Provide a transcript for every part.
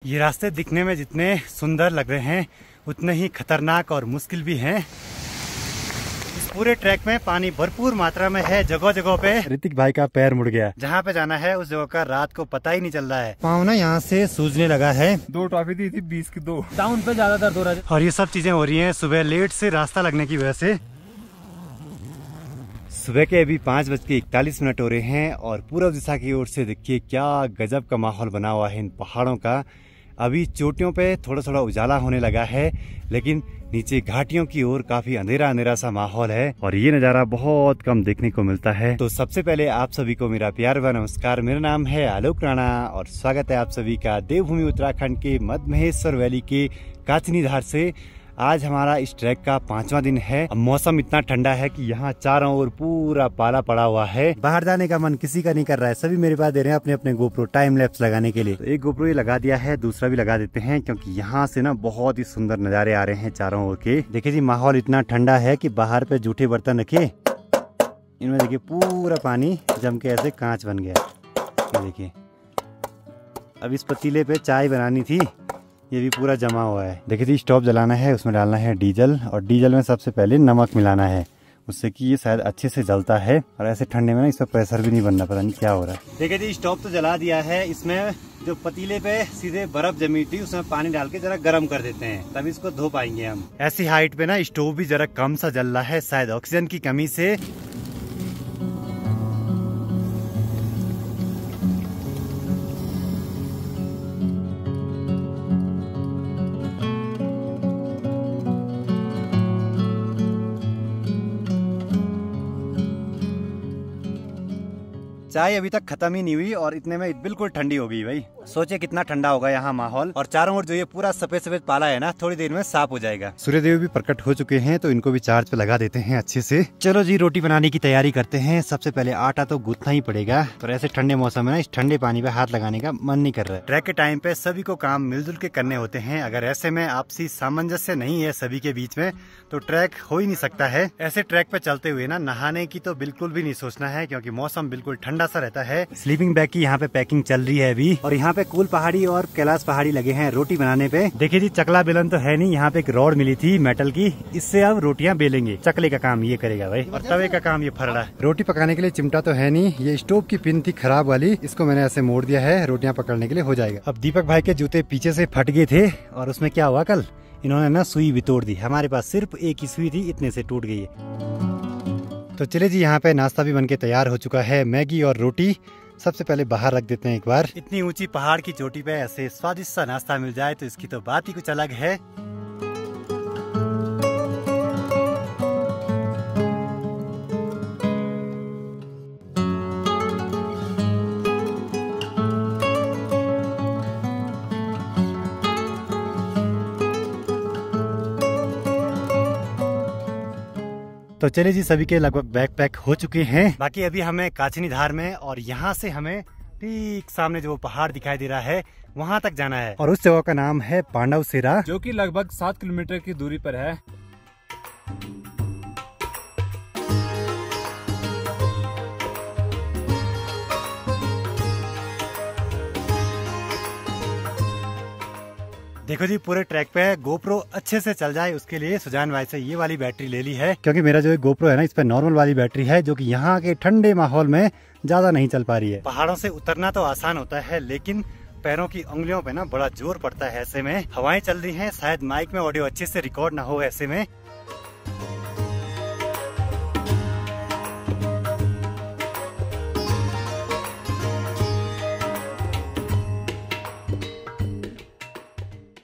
ये रास्ते दिखने में जितने सुंदर लग रहे हैं उतने ही खतरनाक और मुश्किल भी हैं। इस पूरे ट्रैक में पानी भरपूर मात्रा में है। जगह जगह पे ऋतिक भाई का पैर मुड़ गया। जहाँ पे जाना है उस जगह का रात को पता ही नहीं चल रहा है। पाँव ना यहाँ से सूजने लगा है। 2 टॉफी दी थी 20 की 2। टाउन पे ज्यादा दर्द हो रहा है और ये सब चीजें हो रही हैं सुबह लेट से रास्ता लगने की वजह से। सुबह के अभी 5:41 हो रहे हैं और पूर्व दिशा की ओर से देखिए क्या गजब का माहौल बना हुआ है इन पहाड़ों का। अभी चोटियों पे थोड़ा थोड़ा उजाला होने लगा है, लेकिन नीचे घाटियों की ओर काफी अंधेरा अंधेरा सा माहौल है और ये नजारा बहुत कम देखने को मिलता है। तो सबसे पहले आप सभी को मेरा प्यार व नमस्कार। मेरा नाम है आलोक राणा और स्वागत है आप सभी का देवभूमि उत्तराखंड के मध्य महेश्वर वैली के काचनी धार से। आज हमारा इस ट्रैक का 5वां दिन है। मौसम इतना ठंडा है कि यहाँ चारों ओर पूरा पाला पड़ा हुआ है। बाहर जाने का मन किसी का नहीं कर रहा है। सभी मेरे पास दे रहे हैं अपने अपने गोप्रो टाइम लैप्स लगाने के लिए। तो एक गोप्रो ये लगा दिया है, दूसरा भी लगा देते हैं क्योंकि यहाँ से ना बहुत ही सुंदर नजारे आ रहे हैं चारों ओर के। देखिए जी माहौल इतना ठंडा है कि बाहर पे जूठे बर्तन रखे, इनमें देखिए पूरा पानी जम के ऐसे कांच बन गया। देखिए अब इस पतीले पे चाय बनानी थी, ये भी पूरा जमा हुआ है। देखिए जी स्टोव जलाना है, उसमें डालना है डीजल और डीजल में सबसे पहले नमक मिलाना है, उससे कि ये शायद अच्छे से जलता है। और ऐसे ठंडे में ना इसमें प्रेशर भी नहीं बनना, पता नहीं क्या हो रहा है। देखिए जी स्टोव तो जला दिया है। इसमें जो पतीले पे सीधे बर्फ जमी थी उसमें पानी डाल के जरा गर्म कर देते हैं, तभी इसको धो पाएंगे हम। ऐसी हाइट पे ना स्टोव भी जरा कम सा जल रहा है, शायद ऑक्सीजन की कमी से। चाय अभी तक खत्म ही नहीं हुई और इतने में बिल्कुल ठंडी हो गई भाई। सोचे कितना ठंडा होगा यहाँ माहौल। और चारों ओर जो ये पूरा सफेद सफेद पाला है ना, थोड़ी देर में साफ हो जाएगा। सूर्यदेव भी प्रकट हो चुके हैं तो इनको भी चार्ज पे लगा देते हैं अच्छे से। चलो जी रोटी बनाने की तैयारी करते हैं। सबसे पहले आटा तो गूंथना ही पड़ेगा, पर ऐसे ठंडे मौसम में ना इस ठंडे पानी पे हाथ लगाने का मन नहीं कर रहा है। ट्रैक के टाइम पे सभी को काम मिलजुल के करने होते हैं। अगर ऐसे में आपसी सामंजस्य नहीं है सभी के बीच में तो ट्रैक हो ही नहीं सकता है। ऐसे ट्रैक पे चलते हुए ना नहाने की तो बिल्कुल भी नहीं सोचना है क्योंकि मौसम बिल्कुल ठंडा सा रहता है। स्लीपिंग बैग की यहाँ पे पैकिंग चल रही है अभी। और यहाँ पे कूल पहाड़ी और कैलाश पहाड़ी लगे हैं रोटी बनाने पे। देखिए जी चकला बेलन तो है नहीं, यहाँ पे एक रॉड मिली थी मेटल की, इससे अब रोटियाँ बेलेंगे। चकले का काम ये करेगा भाई और तवे का काम ये फरड़ा। रोटी पकाने के लिए चिमटा तो है नहीं, ये स्टोव की पिन थी खराब वाली, इसको मैंने ऐसे मोड़ दिया है, रोटियाँ पकड़ने के लिए हो जाएगा। अब दीपक भाई के जूते पीछे से फट गए थे और उसमें क्या हुआ, कल इन्होंने ना सुई भी तोड़ दी। हमारे पास सिर्फ एक ही सुई थी, इतने से टूट गई है। तो चले जी यहाँ पे नाश्ता भी बनके तैयार हो चुका है, मैगी और रोटी। सबसे पहले बाहर रख देते हैं एक बार। इतनी ऊंची पहाड़ की चोटी पे ऐसे स्वादिष्ट सा नाश्ता मिल जाए तो इसकी तो बात ही कुछ अलग है। तो चलिए जी सभी के लगभग बैग पैक हो चुके हैं। बाकी अभी हमें काचनी धार में और यहाँ से हमें ठीक सामने जो पहाड़ दिखाई दे रहा है वहाँ तक जाना है और उस जगह का नाम है पांडव सेरा, जो कि लगभग 7 किलोमीटर की दूरी पर है। देखो जी पूरे ट्रैक पे गोप्रो अच्छे से चल जाए उसके लिए सुजान भाई से ये वाली बैटरी ले ली है, क्योंकि मेरा जो गोप्रो है ना इस पे नॉर्मल वाली बैटरी है जो कि यहाँ के ठंडे माहौल में ज्यादा नहीं चल पा रही है। पहाड़ों से उतरना तो आसान होता है लेकिन पैरों की उंगलियों पे ना बड़ा जोर पड़ता है। ऐसे में हवाएं चल रही हैं, शायद माइक में ऑडियो अच्छे से रिकॉर्ड ना हो। ऐसे में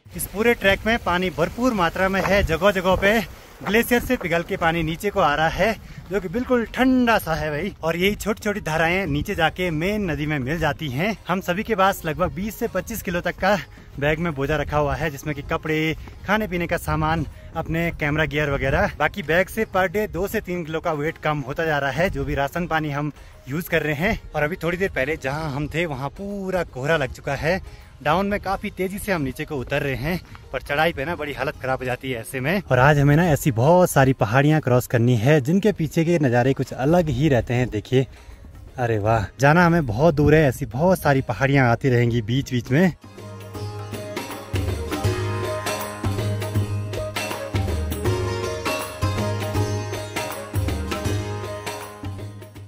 इस पूरे ट्रैक में पानी भरपूर मात्रा में है। जगह जगह पे ग्लेशियर से पिघल के पानी नीचे को आ रहा है जो कि बिल्कुल ठंडा सा है भाई। और यही छोटी छोटी धाराएं नीचे जाके मेन नदी में मिल जाती हैं। हम सभी के पास लगभग 20 से 25 किलो तक का बैग में बोझा रखा हुआ है, जिसमें कि कपड़े, खाने पीने का सामान, अपने कैमरा गियर वगैरह। बाकी बैग से पर डे 2 से 3 किलो का वेट कम होता जा रहा है, जो भी राशन पानी हम यूज कर रहे हैं। और अभी थोड़ी देर पहले जहाँ हम थे वहाँ पूरा कोहरा लग चुका है। डाउन में काफी तेजी से हम नीचे को उतर रहे हैं, पर चढ़ाई पे ना बड़ी हालत खराब हो जाती है ऐसे में। और आज हमें ना ऐसी बहुत सारी पहाड़ियाँ क्रॉस करनी है जिनके पीछे के नज़ारे कुछ अलग ही रहते हैं। देखिए अरे वाह, जाना हमें बहुत दूर है, ऐसी बहुत सारी पहाड़ियाँ आती रहेंगी बीच बीच में।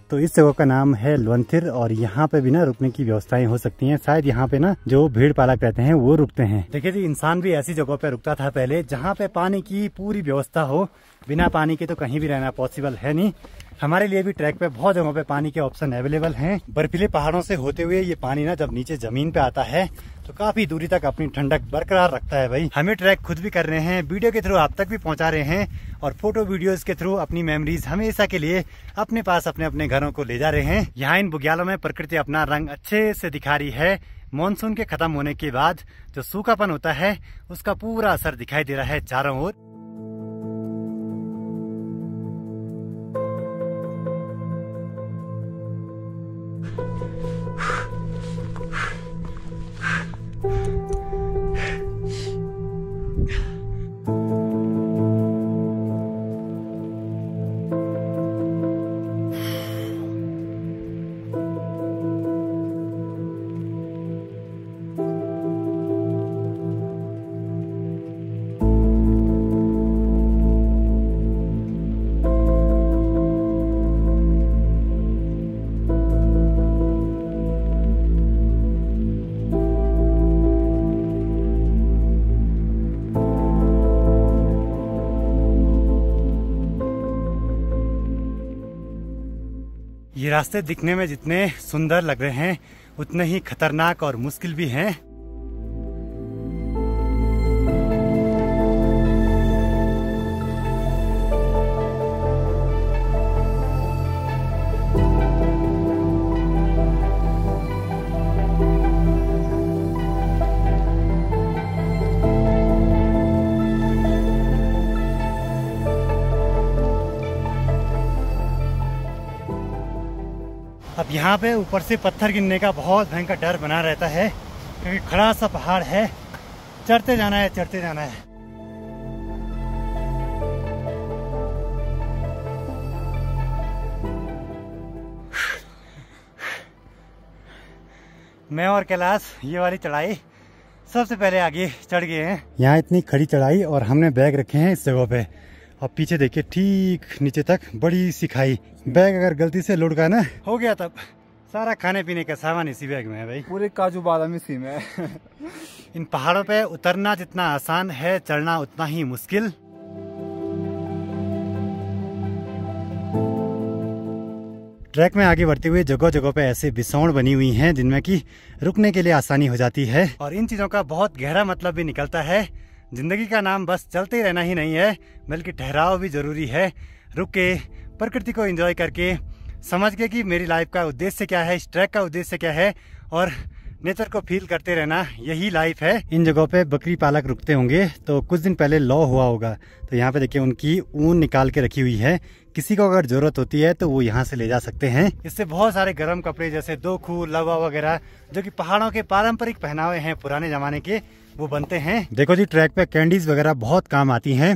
तो इस जगह का नाम है लवंथिर और यहाँ पे भी ना रुकने की व्यवस्थाएं हो सकती हैं। शायद यहाँ पे ना जो भेड़ पालक रहते हैं वो रुकते हैं। देखिए जी, इंसान भी ऐसी जगह पे रुकता था पहले जहाँ पे पानी की पूरी व्यवस्था हो। बिना पानी के तो कहीं भी रहना पॉसिबल है नहीं। हमारे लिए भी ट्रैक पे बहुत जगहों पे पानी के ऑप्शन अवेलेबल हैं। बर्फीले पहाड़ों से होते हुए ये पानी ना जब नीचे जमीन पे आता है तो काफी दूरी तक अपनी ठंडक बरकरार रखता है। भाई हमें ट्रैक खुद भी कर रहे हैं, वीडियो के थ्रू आप तक भी पहुंचा रहे हैं और फोटो वीडियोस के थ्रू अपनी मेमोरीज हमेशा के लिए अपने पास अपने अपने घरों को ले जा रहे हैं। यहाँ इन बुग्यालों में प्रकृति अपना रंग अच्छे से दिखा रही है। मानसून के खत्म होने के बाद जो सूखापन होता है उसका पूरा असर दिखाई दे रहा है चारों ओर। ये रास्ते दिखने में जितने सुंदर लग रहे हैं उतने ही खतरनाक और मुश्किल भी हैं। अब यहाँ पे ऊपर से पत्थर गिरने का बहुत भयंकर डर बना रहता है क्योंकि खड़ा सा पहाड़ है। चढ़ते जाना है, चढ़ते जाना है। मैं और कैलाश ये वाली चढ़ाई सबसे पहले आगे चढ़ गए हैं। यहाँ इतनी खड़ी चढ़ाई और हमने बैग रखे हैं इस जगह पे और पीछे देखिए ठीक नीचे तक बड़ी सी खाई। बैग अगर गलती से लुढ़का ना हो गया तब सारा खाने पीने का सामान इसी बैग में है भाई। पूरे काजू बादाम इसी में है। इन पहाड़ों पे उतरना जितना आसान है चढ़ना उतना ही मुश्किल। ट्रैक में आगे बढ़ते हुए जगह जगह पे ऐसे बिसौड़ बनी हुई हैं जिनमें कि रुकने के लिए आसानी हो जाती है और इन चीजों का बहुत गहरा मतलब भी निकलता है। जिंदगी का नाम बस चलते रहना ही नहीं है बल्कि ठहराव भी जरूरी है। रुक के प्रकृति को एंजॉय करके समझ के कि मेरी लाइफ का उद्देश्य क्या है, इस ट्रैक का उद्देश्य क्या है और नेचर को फील करते रहना, यही लाइफ है। इन जगहों पे बकरी पालक रुकते होंगे तो कुछ दिन पहले लॉ हुआ होगा तो यहाँ पे देखिए उनकी ऊन निकाल के रखी हुई है। किसी को अगर जरूरत होती है तो वो यहाँ से ले जा सकते हैं। इससे बहुत सारे गर्म कपड़े जैसे दोखू, लवा वगैरह जो कि पहाड़ों के पारंपरिक पहनावे हैं पुराने जमाने के, वो बनते हैं। देखो जी ट्रैक पे कैंडीज वगैरह बहुत काम आती हैं।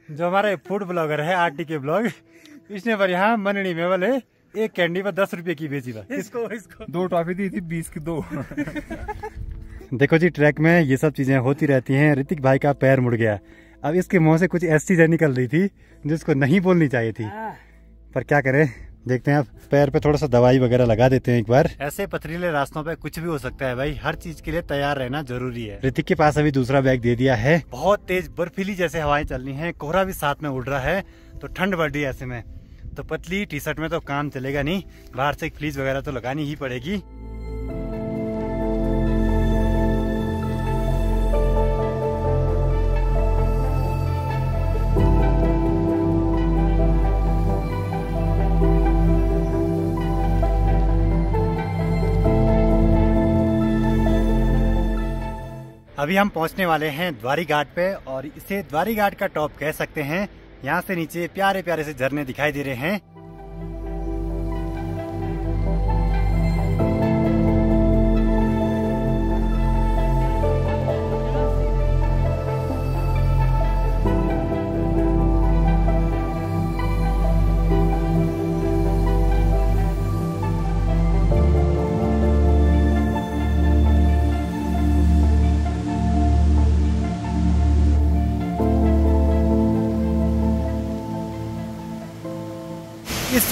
जो हमारे फूड ब्लॉगर है RTK ब्लॉग, इसने पर यहाँ मननी में वाले एक कैंडी पर 10 रुपए की बेची बा। इसको 2 टॉफी दी थी 20 की 2। देखो जी ट्रैक में ये सब चीजें होती रहती हैं। ऋतिक भाई का पैर मुड़ गया। अब इसके मुंह से कुछ ऐसी चीजें निकल रही थी जिसको नहीं बोलनी चाहिए थी, पर क्या करें। देखते हैं, अब पैर पे थोड़ा सा दवाई वगैरह लगा देते हैं एक बार। ऐसे पथरीले रास्तों पे कुछ भी हो सकता है भाई, हर चीज के लिए तैयार रहना जरूरी है। ऋतिक के पास अभी दूसरा बैग दे दिया है। बहुत तेज बर्फीली जैसे हवाएं चल रही हैं, कोहरा भी साथ में उड़ रहा है तो ठंड बढ़ रही है। ऐसे में तो पतली टी शर्ट में तो काम चलेगा नहीं, बाहर से एक फ्लीस वगैरह तो लगानी ही पड़ेगी। अभी हम पहुंचने वाले हैं द्वारी घाट पे और इसे द्वारी घाट का टॉप कह सकते हैं। यहाँ से नीचे प्यारे प्यारे से झरने दिखाई दे रहे हैं।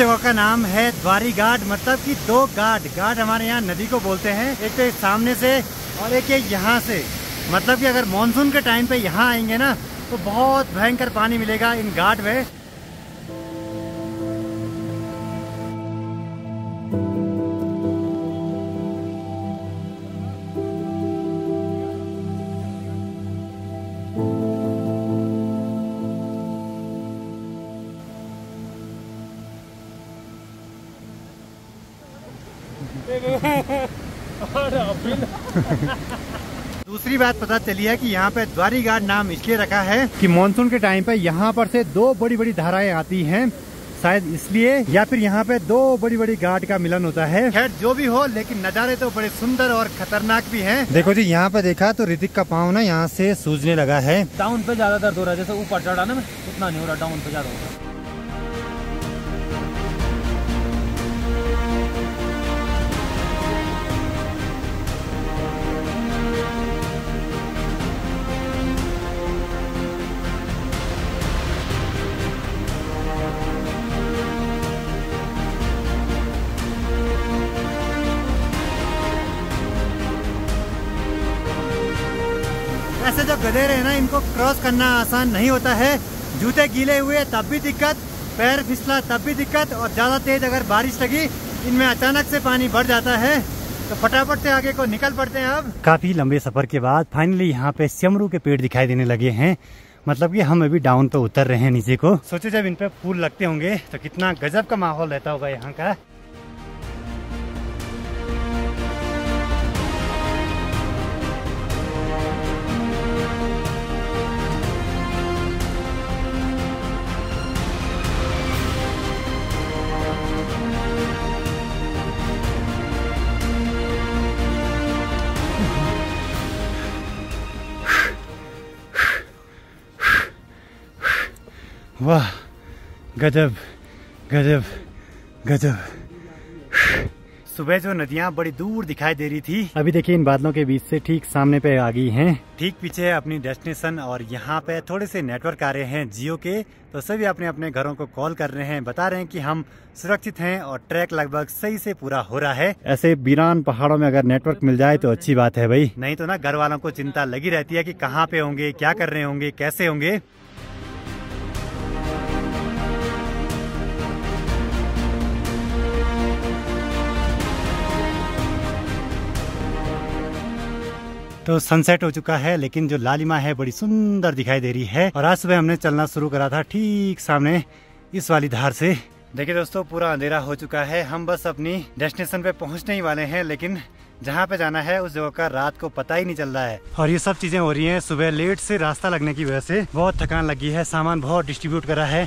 जगह का नाम है द्वारी घाट, मतलब कि दो घाट। घाट हमारे यहाँ नदी को बोलते हैं, एक तो सामने से और एक यहाँ से। मतलब कि अगर मानसून के टाइम पे यहाँ आएंगे ना तो बहुत भयंकर पानी मिलेगा इन घाट में। दूसरी बात पता चली है कि यहाँ पे द्वारी घाट नाम इसलिए रखा है कि मानसून के टाइम पे यहाँ पर से दो बड़ी बड़ी धाराएं आती हैं, शायद इसलिए, या फिर यहाँ पे दो बड़ी बड़ी घाट का मिलन होता है। खैर जो भी हो, लेकिन नज़ारे तो बड़े सुंदर और खतरनाक भी हैं। देखो जी, यहाँ पे देखा तो ऋतिक का पाँव ना यहाँ से सूजने लगा है। डाउन पे ज्यादा दर्द हो रहा है, जैसे ऊपर चढ़ा ना उतना नहीं हो रहा, डाउन पे ज्यादा हो रहा है। ऐसे जो गधेरे हैं ना, इनको क्रॉस करना आसान नहीं होता है। जूते गीले हुए तब भी दिक्कत, पैर फिसला तब भी दिक्कत, और ज्यादा तेज अगर बारिश लगी, इनमें अचानक से पानी बढ़ जाता है। तो फटाफट से आगे को निकल पड़ते हैं। अब काफी लंबे सफर के बाद फाइनली यहाँ पे सेमरू के पेड़ दिखाई देने लगे हैं। मतलब कि हम अभी डाउन पे उतर रहे हैं नीचे को। सोचे जब इन पे फूल लगते होंगे तो कितना गजब का माहौल रहता होगा यहाँ का। वाह, गजब गजब गजब। सुबह जो नदियाँ बड़ी दूर दिखाई दे रही थी, अभी देखिए इन बादलों के बीच से ठीक सामने पे आ गई हैं। ठीक पीछे है अपनी डेस्टिनेशन, और यहाँ पे थोड़े से नेटवर्क आ रहे हैं जियो के, तो सभी अपने अपने घरों को कॉल कर रहे हैं, बता रहे हैं कि हम सुरक्षित हैं और ट्रैक लगभग सही से पूरा हो रहा है। ऐसे वीरान पहाड़ों में अगर नेटवर्क मिल जाए तो अच्छी बात है भाई, नहीं तो ना घर वालों को चिंता लगी रहती है कि कहाँ पे होंगे, क्या कर रहे होंगे, कैसे होंगे। तो सनसेट हो चुका है, लेकिन जो लालिमा है बड़ी सुंदर दिखाई दे रही है। और आज सुबह हमने चलना शुरू करा था ठीक सामने इस वाली धार से। देखिए दोस्तों, पूरा अंधेरा हो चुका है, हम बस अपनी डेस्टिनेशन पे पहुंचने ही वाले हैं, लेकिन जहाँ पे जाना है उस जगह का रात को पता ही नहीं चल रहा है। और ये सब चीजें हो रही हैं सुबह लेट से रास्ता लगने की वजह से। बहुत थकान लगी है, सामान बहुत डिस्ट्रीब्यूट करा है,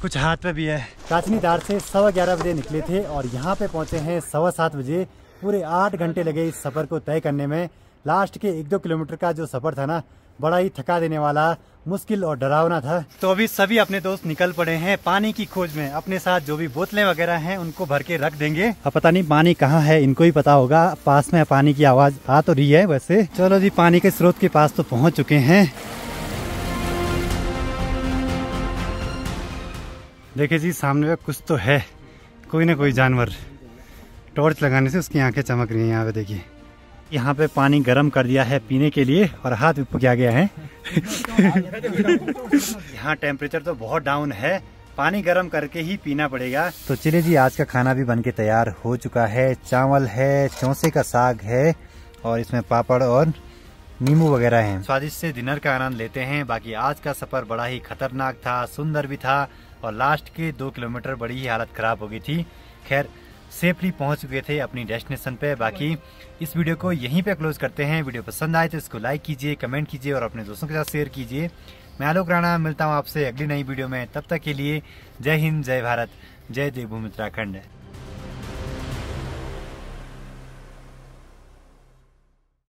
कुछ हाथ पे भी है। काचनी धार से 11:15 बजे निकले थे और यहाँ पे पहुँचे हैं 7:15 बजे। पूरे 8 घंटे लगे इस सफर को तय करने में। लास्ट के 1-2 किलोमीटर का जो सफर था ना, बड़ा ही थका देने वाला, मुश्किल और डरावना था। तो अभी सभी अपने दोस्त निकल पड़े हैं पानी की खोज में। अपने साथ जो भी बोतलें वगैरह हैं उनको भर के रख देंगे। अब पता नहीं पानी कहाँ है, इनको ही पता होगा। पास में पानी की आवाज आ तो रही है वैसे। चलो जी, पानी के स्रोत के पास तो पहुँच चुके हैं। देखिए जी, सामने में कुछ तो है, कोई ना कोई जानवर। टॉर्च लगाने से उसकी आंखें चमक रही हैं। यहाँ पे देखिए, यहाँ पे पानी गर्म कर दिया है पीने के लिए, और हाथ भी पका गया है। यहाँ टेम्परेचर तो बहुत डाउन है, पानी गर्म करके ही पीना पड़ेगा। तो चलिए जी, आज का खाना भी बनके तैयार हो चुका है। चावल है, चौसे का साग है, और इसमें पापड़ और नींबू वगैरह हैं। स्वादिष्ट से डिनर का आनंद लेते हैं। बाकी आज का सफर बड़ा ही खतरनाक था, सुंदर भी था, और लास्ट के 2 किलोमीटर बड़ी ही हालत खराब हो गई थी। खैर, सेफली पहुंच चुके थे अपनी डेस्टिनेशन पे। बाकी इस वीडियो को यहीं पे क्लोज करते हैं। वीडियो पसंद आए तो इसको लाइक कीजिए, कमेंट कीजिए और अपने दोस्तों के साथ शेयर कीजिए। मैं आलोक राणा मिलता हूँ आपसे अगली नई वीडियो में। तब तक के लिए जय हिंद, जय भारत, जय देवभूमि उत्तराखंड।